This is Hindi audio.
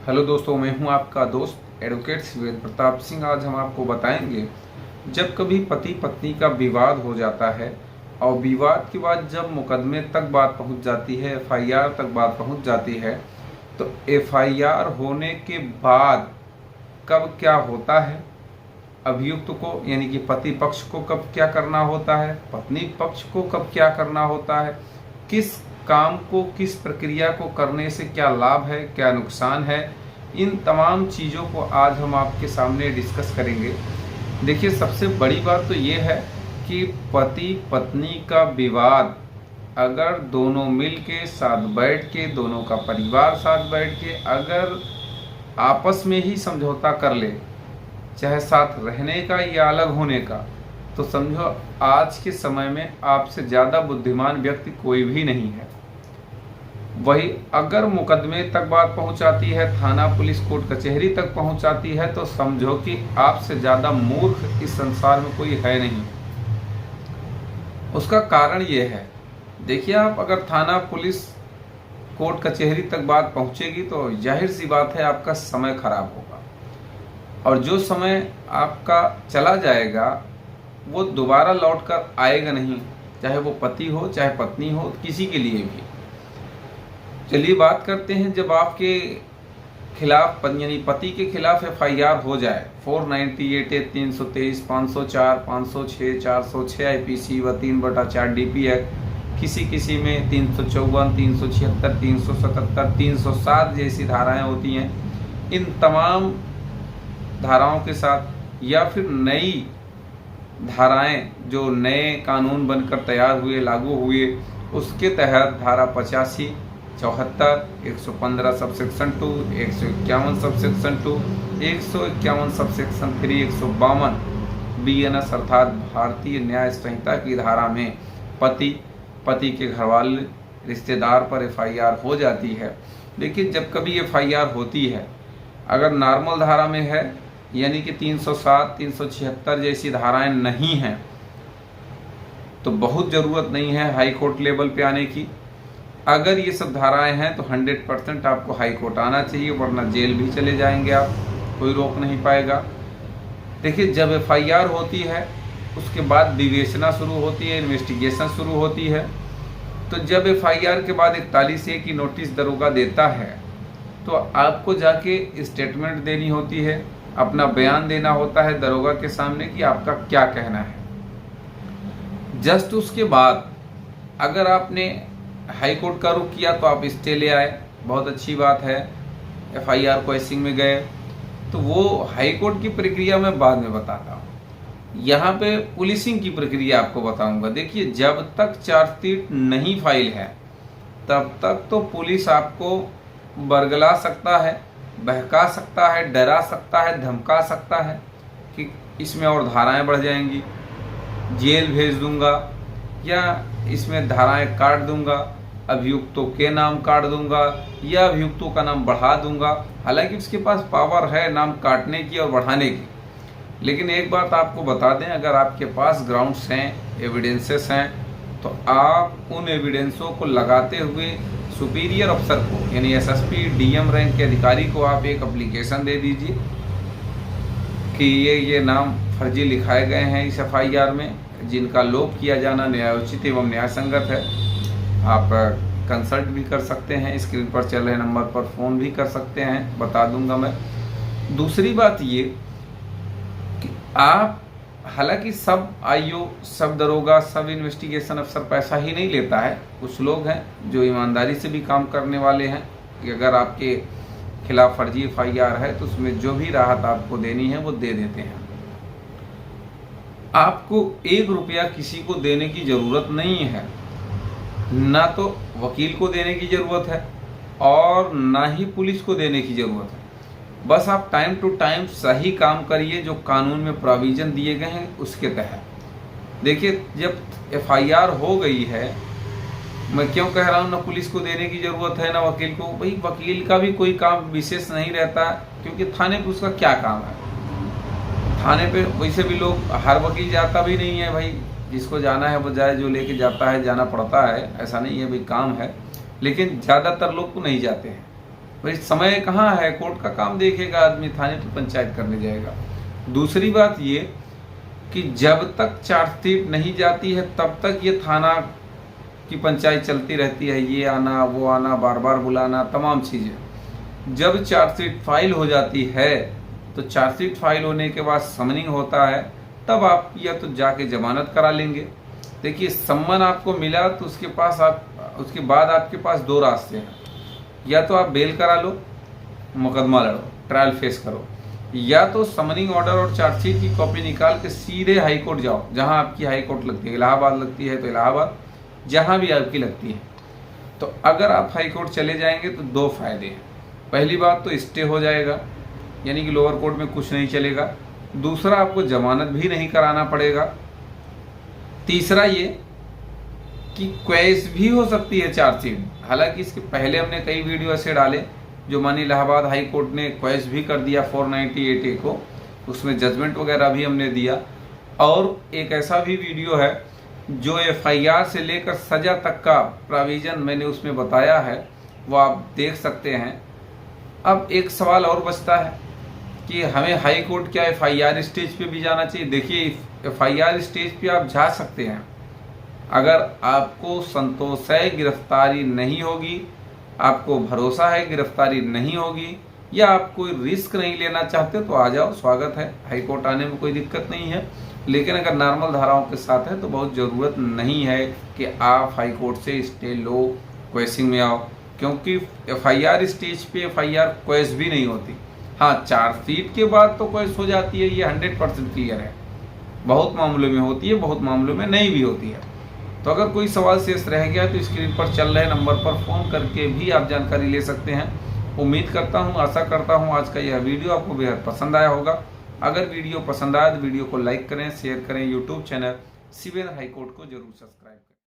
हेलो दोस्तों, मैं हूं आपका दोस्त एडवोकेट शिवेंद्र प्रताप सिंह। आज हम आपको बताएंगे, जब कभी पति पत्नी का विवाद हो जाता है और विवाद के बाद जब मुकदमे तक बात पहुंच जाती है, एफआईआर तक बात पहुंच जाती है, तो एफआईआर होने के बाद कब क्या होता है, अभियुक्त को यानी कि पति पक्ष को कब क्या करना होता है, पत्नी पक्ष को कब क्या करना होता है, किस काम को किस प्रक्रिया को करने से क्या लाभ है, क्या नुकसान है, इन तमाम चीज़ों को आज हम आपके सामने डिस्कस करेंगे। देखिए, सबसे बड़ी बात तो ये है कि पति पत्नी का विवाद अगर दोनों मिल के साथ बैठ के, दोनों का परिवार साथ बैठ के अगर आपस में ही समझौता कर ले, चाहे साथ रहने का या अलग होने का, तो समझो आज के समय में आपसे ज़्यादा बुद्धिमान व्यक्ति कोई भी नहीं है। वही अगर मुकदमे तक बात पहुंचाती है, थाना पुलिस कोर्ट कचहरी तक पहुंचाती है, तो समझो कि आपसे ज़्यादा मूर्ख इस संसार में कोई है नहीं। उसका कारण ये है, देखिए, आप अगर थाना पुलिस कोर्ट कचहरी तक बात पहुंचेगी तो जाहिर सी बात है आपका समय खराब होगा, और जो समय आपका चला जाएगा वो दोबारा लौट कर आएगा नहीं, चाहे वो पति हो चाहे पत्नी हो, किसी के लिए भी। चलिए बात करते हैं, जब आपके खिलाफ यानी पति के खिलाफ एफआईआर हो जाए, 498 323 504 506 406 आईपीसी व 3/4 डीपी एक्ट, किसी में 354 376 377 307 जैसी धाराएं होती हैं, इन तमाम धाराओं के साथ या फिर नई धाराएं जो नए कानून बनकर तैयार हुए, लागू हुए, उसके तहत धारा 85, 74, 115 सबसेक्शन 2, 151 सबसेक्शन 2, 151 सबसेक्शन 3, 152 बीएनएस अर्थात भारतीय न्याय संहिता की धारा में पति के घरवाले रिश्तेदार पर एफआईआर हो जाती है। देखिए, जब कभी एफआईआर होती है, अगर नॉर्मल धारा में है यानी कि 307 376 जैसी धाराएं नहीं हैं, तो बहुत ज़रूरत नहीं है हाई कोर्ट लेवल पे आने की। अगर ये सब धाराएं हैं तो 100% आपको हाई कोर्ट आना चाहिए, वरना जेल भी चले जाएंगे आप, कोई रोक नहीं पाएगा। देखिए, जब एफआईआर होती है उसके बाद विवेचना शुरू होती है, इन्वेस्टिगेशन शुरू होती है। तो जब एफआईआर के बाद 41A की नोटिस दरोगा देता है, तो आपको जाके स्टेटमेंट देनी होती है, अपना बयान देना होता है दरोगा के सामने कि आपका क्या कहना है। जस्ट उसके बाद अगर आपने हाई कोर्ट का रुख किया तो आप स्टे ले आए, बहुत अच्छी बात है। एफआईआर प्रोसेसिंग में गए तो वो हाई कोर्ट की प्रक्रिया मैं बाद में बताता हूँ, यहाँ पे पुलिसिंग की प्रक्रिया आपको बताऊंगा। देखिए, जब तक चार्जशीट नहीं फाइल है तब तक तो पुलिस आपको बरगला सकता है, बहका सकता है, डरा सकता है, धमका सकता है कि इसमें और धाराएं बढ़ जाएंगी, जेल भेज दूंगा, या इसमें धाराएं काट दूंगा, अभियुक्तों के नाम काट दूंगा, या अभियुक्तों का नाम बढ़ा दूंगा। हालांकि उसके पास पावर है नाम काटने की और बढ़ाने की। लेकिन एक बात आपको बता दें, अगर आपके पास ग्राउंड्स हैं, एविडेंसेस हैं, तो आप उन एविडेंसों को लगाते हुए सुपीरियर अफसर को यानी एसएसपी डीएम रैंक के अधिकारी को आप एक एप्लीकेशन दे दीजिए कि ये नाम फर्जी लिखाए गए हैं इस एफआईआर में, जिनका लोप किया जाना न्यायोचित एवं न्याय संगत है। आप कंसल्ट भी कर सकते हैं, स्क्रीन पर चल रहे नंबर पर फ़ोन भी कर सकते हैं, बता दूंगा मैं। दूसरी बात ये कि आप, हालांकि सब आईओ, सब दरोगा, सब इन्वेस्टिगेशन अफसर पैसा ही नहीं लेता है। कुछ लोग हैं जो ईमानदारी से भी काम करने वाले हैं कि अगर आपके खिलाफ फर्जी एफआईआर है तो उसमें जो भी राहत आपको देनी है वो दे देते हैं। आपको 1 रुपया किसी को देने की ज़रूरत नहीं है, ना तो वकील को देने की ज़रूरत है और ना ही पुलिस को देने की ज़रूरत है। बस आप टाइम टू टाइम सही काम करिए जो कानून में प्रोविज़न दिए गए हैं उसके तहत। देखिए, जब एफआईआर हो गई है, मैं क्यों कह रहा हूँ ना पुलिस को देने की ज़रूरत है ना वकील को, भाई वकील का भी कोई काम विशेष नहीं रहता, क्योंकि थाने पे उसका क्या काम है। थाने पे वैसे भी लोग, हर वकील जाता भी नहीं है भाई, जिसको जाना है वो जाए, जो लेके जाता है जाना पड़ता है, ऐसा नहीं है भाई काम है, लेकिन ज़्यादातर लोग तो नहीं जाते हैं। भाई समय कहाँ है, कोर्ट का काम देखेगा आदमी, थाने पर पंचायत करने जाएगा। दूसरी बात ये कि जब तक चार्जशीट नहीं जाती है तब तक ये थाना की पंचायत चलती रहती है, ये आना वो आना, बार बार बुलाना, तमाम चीज़ें। जब चार्जशीट फाइल हो जाती है तो चार्जशीट फाइल होने के बाद समनिंग होता है, तब आप या तो जाके जमानत करा लेंगे। देखिए सम्मन आपको मिला तो उसके बाद आपके पास दो रास्ते हैं, या तो आप बेल करा लो, मुकदमा लड़ो, ट्रायल फेस करो, या तो समनिंग ऑर्डर और चार्जशीट की कॉपी निकाल के सीधे हाई कोर्ट जाओ, जहां आपकी हाई कोर्ट लगती है, इलाहाबाद लगती है तो इलाहाबाद, जहां भी आपकी लगती है। तो अगर आप हाई कोर्ट चले जाएंगे तो दो फायदे हैं। पहली बात तो स्टे हो जाएगा, यानी कि लोअर कोर्ट में कुछ नहीं चलेगा। दूसरा, आपको जमानत भी नहीं कराना पड़ेगा। तीसरा ये कि क्वेश भी हो सकती है चार्जशीट। हालांकि इसके पहले हमने कई वीडियो ऐसे डाले जो मानी इलाहाबाद हाई कोर्ट ने क्वेश भी कर दिया 498A को, उसमें जजमेंट वगैरह भी हमने दिया। और एक ऐसा भी वीडियो है जो FIR से लेकर सजा तक का प्रोविजन मैंने उसमें बताया है, वो आप देख सकते हैं। अब एक सवाल और बचता है कि हमें हाई कोर्ट क्या FIR स्टेज पे भी जाना चाहिए। देखिए FIR स्टेज पे आप जा सकते हैं, अगर आपको संतोष है गिरफ्तारी नहीं होगी, आपको भरोसा है गिरफ्तारी नहीं होगी, या आप कोई रिस्क नहीं लेना चाहते तो आ जाओ, स्वागत है, हाई कोर्ट आने में कोई दिक्कत नहीं है। लेकिन अगर नॉर्मल धाराओं के साथ है तो बहुत ज़रूरत नहीं है कि आप हाई कोर्ट से स्टे लो, क्वेशिंग में आओ, क्योंकि FIR स्टेज पे FIR क्वेश भी नहीं होती। हाँ, चार्जशीट के बाद तो क्वेश हो जाती है, ये 100% क्लियर है। बहुत मामलों में होती है, बहुत मामलों में नहीं भी होती है। तो अगर कोई सवाल शेष रह गया तो स्क्रीन पर चल रहे नंबर पर फ़ोन करके भी आप जानकारी ले सकते हैं। उम्मीद करता हूँ, आशा करता हूँ आज का यह वीडियो आपको बेहद पसंद आया होगा। अगर वीडियो पसंद आया तो वीडियो को लाइक करें, शेयर करें। YouTube channel CBN high court को जरूर सब्सक्राइब करें।